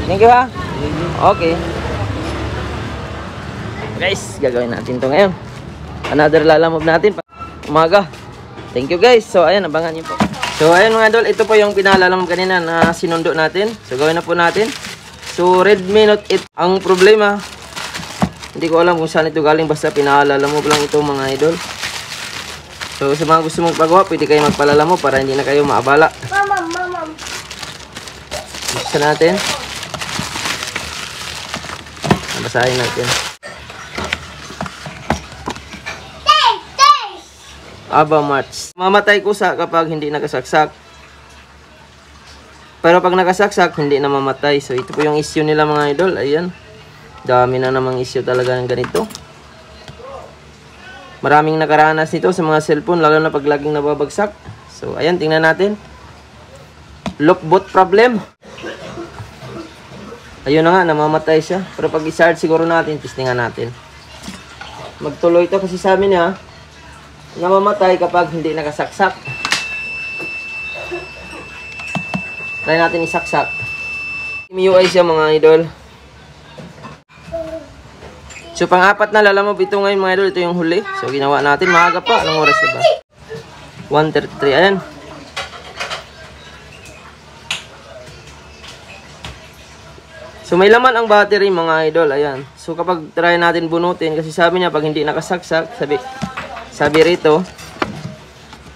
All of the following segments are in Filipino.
Thank you ha. Okay. Guys, gagawin natin to ngayon. Another lalamove natin. Umaga. Thank you guys. So ayan, abangan niyo po. So ayan mga idol, ito po yung pinalalamove kanina na sinundo natin. So gawin na po natin. So Redmi Note 8. Ang problema, hindi ko alam kung saan ito galing. Basta pinalalamove lang ito mga idol. So sa mga gusto mong pagawa, pwede kayo magpalalamove para hindi na kayo maabala. Buksan natin. Basahin natin. Aba March. Mamatay kusa kapag hindi nakasaksak. Pero pag nakasaksak, hindi na mamatay. So ito po yung issue nila mga idol. Ayan. Dami na namang issue talaga ng ganito. Maraming nakaranas nito sa mga cellphone, lalo na pag laging nababagsak. So, ayan, tingnan natin. Lockboot problem. Ayun na nga, namamatay siya. Pero pag i-charge siguro natin, testingan natin. Magtuloy ito kasi sa amin ha. Namamatay kapag hindi nakasaksak. Try natin isaksak. MIUI siya mga idol. So, pang-apat na lalamove ito ngayon mga idol. Ito yung huli. So, ginawa natin. Maaga pa. Anong oras na ba? 1:33. Ayan. So, may laman ang battery mga idol. Ayan. So, kapag try natin bunutin, kasi sabi niya, pag hindi nakasaksak, sabi rito,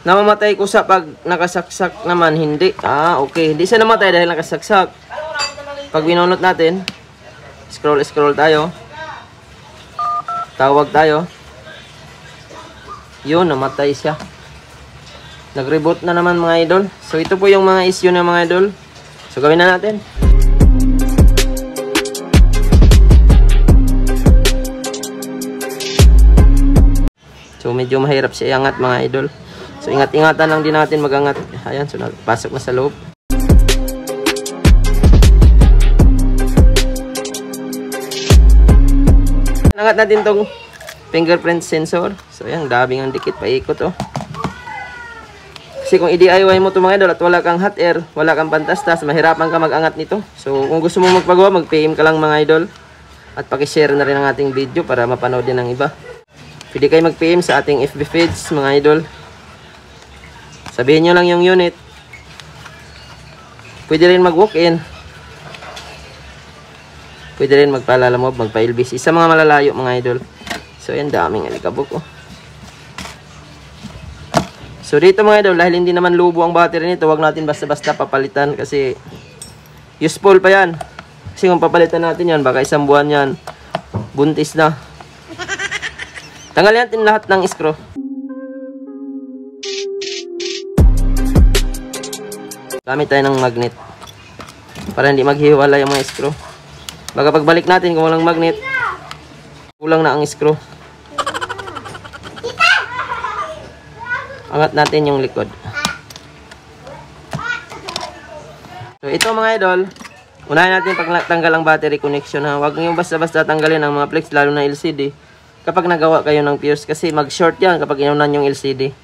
namamatay ko sa pag nakasaksak naman, hindi. Okay. Hindi siya namatay dahil nakasaksak. Pag binunot natin, scroll tayo. Tawag tayo. Yun, namatay siya. Nag-reboot na naman mga idol. So, ito po yung mga issue ng mga idol. So, gawin na natin. So, medyo mahirap siya iangat mga idol. So, ingat-ingatan lang din natin mag-angat. Ayan, so, pasok na sa loob. Angat natin tong fingerprint sensor. So ayan, daming ang dikit, paikot oh. Kasi kung i-DIY mo ito mga idol at wala kang hot air, wala kang pantastas, mahirapan ka mag-angat nito. So kung gusto mo magpagawa, mag-PM ka lang mga idol. At paki-share na rin ang ating video para mapanood din ng iba. Pwede kayo mag-PM sa ating FB page mga idol. Sabihin nyo lang yung unit. Pwede rin mag-walk-in. Pwede rin magpalalamove, magpa-LBC sa mga malalayo mga idol. So yan, daming alikabok oh. So dito mga idol, dahil hindi naman lubo ang battery nito, wag natin basta-basta papalitan kasi useful pa yan. Kasi kung papalitan natin yan, baka isang buwan yan, buntis na. Tanggalin natin lahat ng screw. Gamit tayo ng magnet para hindi maghiwalay yung mga screw. Baka pagbalik natin kung walang magnet, kulang na ang screw. Angat natin yung likod. So ito mga idol, unahin natin pagtanggal ang battery connection ha. Huwag nyo basta-basta tanggalin ang mga flex, lalo na LCD. Kapag nagawa kayo ng fuse, kasi mag-short yan kapag inunan yung LCD.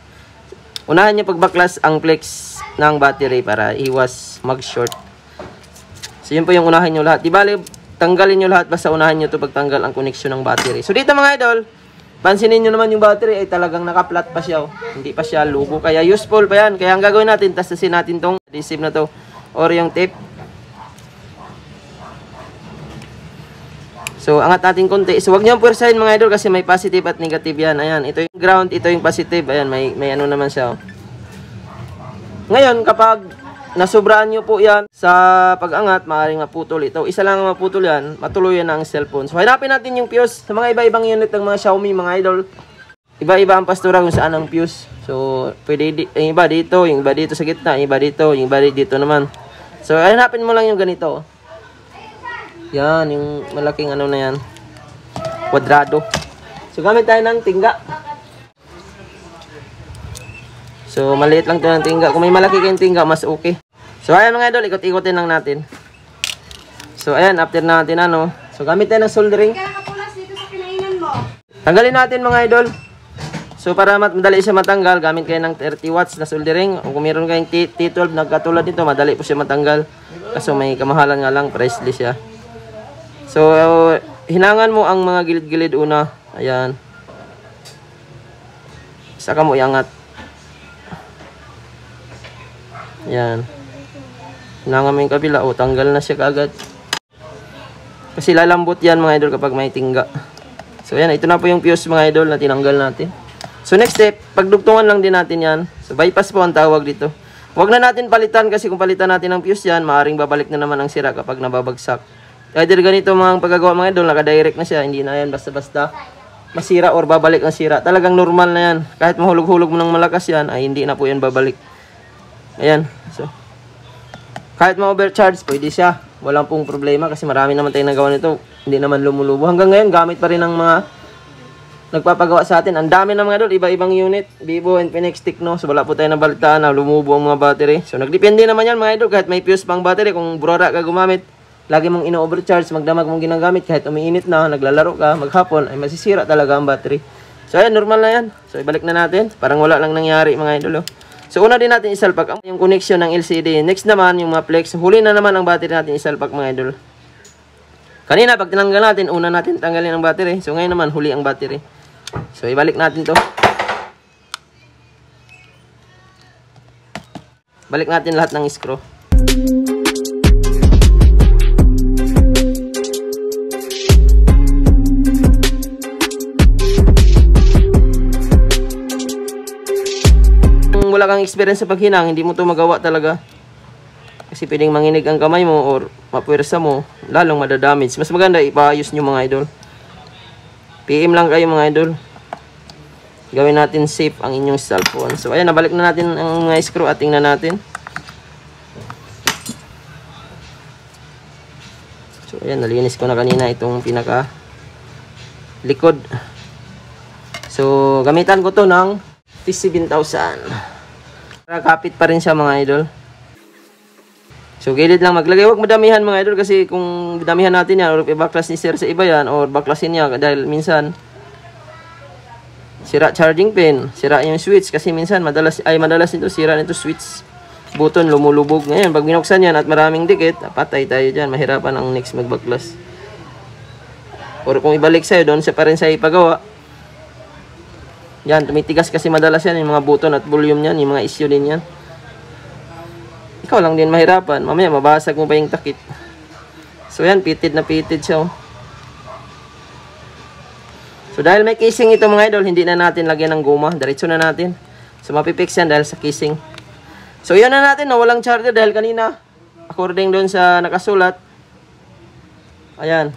Unahin nyo pagbaklas ang flex ng battery para iwas mag-short. So yun po yung unahin nyo lahat. Di bali, tanggalin nyo lahat, basta unahin nyo ito pagtanggal ang connection ng battery. So dito mga idol, pansinin nyo naman yung battery ay talagang naka-flat pa siya oh. Hindi pa siya lubo, kaya useful pa yan. Kaya ang gagawin natin, tastasin natin tong adhesive na to or yung tape. So angat natin konti. So wag nyo pwersahin mga idol kasi may positive at negative yan. Ayan, ito yung ground, ito yung positive. Ayan, may ano naman siya oh. Ngayon kapag nasobraan nyo po yan sa pag-angat, maaaring maputol ito. Isa lang ang maputol yan, matuloy yan ang cellphone. So hanapin natin yung fuse sa mga iba-ibang unit ng mga Xiaomi mga idol. Iba-iba ang pastura kung saan ang fuse. So pwede yung iba dito, yung iba dito sa gitna, yung iba dito, yung iba dito naman. So hanapin mo lang yung ganito. Yan, yung malaking ano na yan, kwadrado. So gamit tayo ng tingga. So maliit lang ito ng tingga. Kung may malaki kayong tingga, mas okay. So ayan mga idol, ikot-ikotin lang natin. So ayan, after natin ano. So gamit tayo ng soldering. Tanggalin natin mga idol. So para madali siya matanggal, gamit kayo ng 30 watts na soldering. Kung meron kayong T12 na katulad nito, madali po siya matanggal. Kaso may kamahalan nga lang, pricely siya. So hinangan mo ang mga gilid-gilid una. Ayan. Saka mo iangat. Ayan. Hinangan mo yung kabila. O, tanggal na siya kaagad. Kasi lalambot yan mga idol kapag may tingga. So ayan, ito na po yung fuse mga idol na tinanggal natin. So next step, pagdugtungan lang din natin yan. So bypass po ang tawag dito. Huwag na natin palitan kasi kung palitan natin ang fuse yan, maaaring babalik na naman ang sira kapag nababagsak. Either ganito mga paggagawa mga idol, naka-direct na siya. Hindi na yan basta-basta masira or babalik ang sira. Talagang normal na yan. Kahit mahulog-hulog mo ng malakas yan, ay hindi na po yan babalik. Ayan. So kahit ma-overcharge, pwede siya. Walang pong problema kasi marami naman tayong nagawa nito. Hindi naman lumulubo. Hanggang ngayon, gamit pa rin ng mga nagpapagawa sa atin. Ang dami na mga idol, iba-ibang unit. Vivo, Infinix, Tecno. So wala po tayo nabalitaan na lumubo ang mga battery. So nagdepende naman yan mga idol. Kahit may fuse pang battery, kung burara ka gumamit, lagi mong ino-overcharge, magdamag mong ginagamit, kahit umiinit na, naglalaro ka, maghapon, ay masisira talaga ang battery. So ayan, normal na yan. So ibalik na natin. Parang wala lang nangyari mga idol. Oh. So una din natin isalpak yung connection ng LCD. Next naman, yung mga flex. Huli na naman ang battery natin isalpak mga idol. Kanina, pag tinanggal natin, una natin tanggalin ang battery. So ngayon naman, huli ang battery. So ibalik natin to. Balik natin lahat ng screw. Kung wala kang experience sa paghinang, hindi mo to magawa talaga. Kasi pwedeng manginig ang kamay mo or mapuwersa mo, lalong madadamage. Mas maganda ipaayos nyo mga idol. PM lang kayo mga idol. Gawin natin safe ang inyong cellphone. So ayan, nabalik na natin ang mga screw at tingnan natin. So ayan, nalinis ko na kanina itong pinaka likod. So gamitan ko to ng T7000. Kapit pa rin siya mga idol. So gilid lang maglagay. Huwag madamihan mga idol kasi kung damihan natin yan or i-backlash ni sir sa iba yan or backlashin niya dahil minsan sira charging pin, sira yung switch kasi minsan madalas nito sira nito switch button lumulubog. Ngayon pag binuksan yan at maraming dikit, patay tayo dyan, mahirapan ang next magbaklas. Or kung ibalik sa'yo doon, pa rin sa ipagawa yan, tumitigas kasi madalas yan yung mga button at volume yan, yung mga issue din yan. Ikaw lang din mahirapan, mamaya mabasag mo pa yung takip. So yan, pitted na pitted siya. So dahil may casing ito mga idol, hindi na natin lagyan ng guma. Diretso na natin. So mapipix yan dahil sa casing. So yun na natin na walang charger dahil kanina, according doon sa nakasulat, ayan,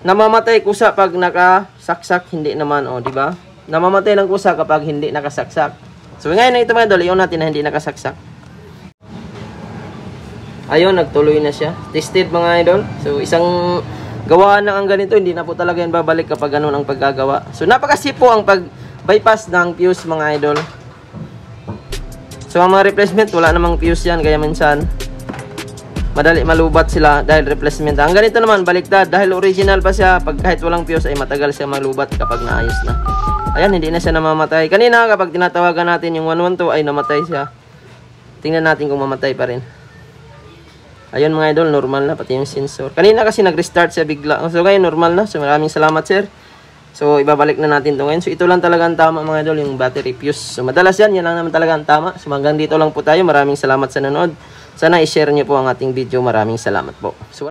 namamatay kusa pag nakasaksak, hindi naman, o diba? Namamatay ng kusa kapag hindi nakasaksak. So ngayon na ito mga idol, iyon natin na hindi nakasaksak. Ayun, nagtuloy na siya. Tested mga idol. So isang gawaan na ang ganito, hindi na po talaga yan babalik kapag ganun ang paggagawa. So napakasip po ang pag-bypass ng fuse mga idol. So ang mga replacement, wala namang fuse yan, kaya minsan madali malubat sila dahil replacement. Ang ganito naman, baliktad. Dahil original pa siya, pag kahit walang fuse ay matagal siya malubat kapag naayos na. Ayan, hindi na siya namamatay. Kanina kapag tinatawagan natin yung 112 ay namatay siya. Tingnan natin kung mamatay pa rin. Ayun mga idol, normal na pati yung sensor. Kanina kasi nag-restart siya bigla. So ngayon normal na. So maraming salamat sir. So ibabalik na natin ito ngayon. So ito lang talaga ang tama mga idol, yung battery fuse. So madalas yan lang naman talaga ang tama. So hanggang dito lang po tayo. Maraming salamat sa nanood. Sana i-share niyo po ang ating video. Maraming salamat po. So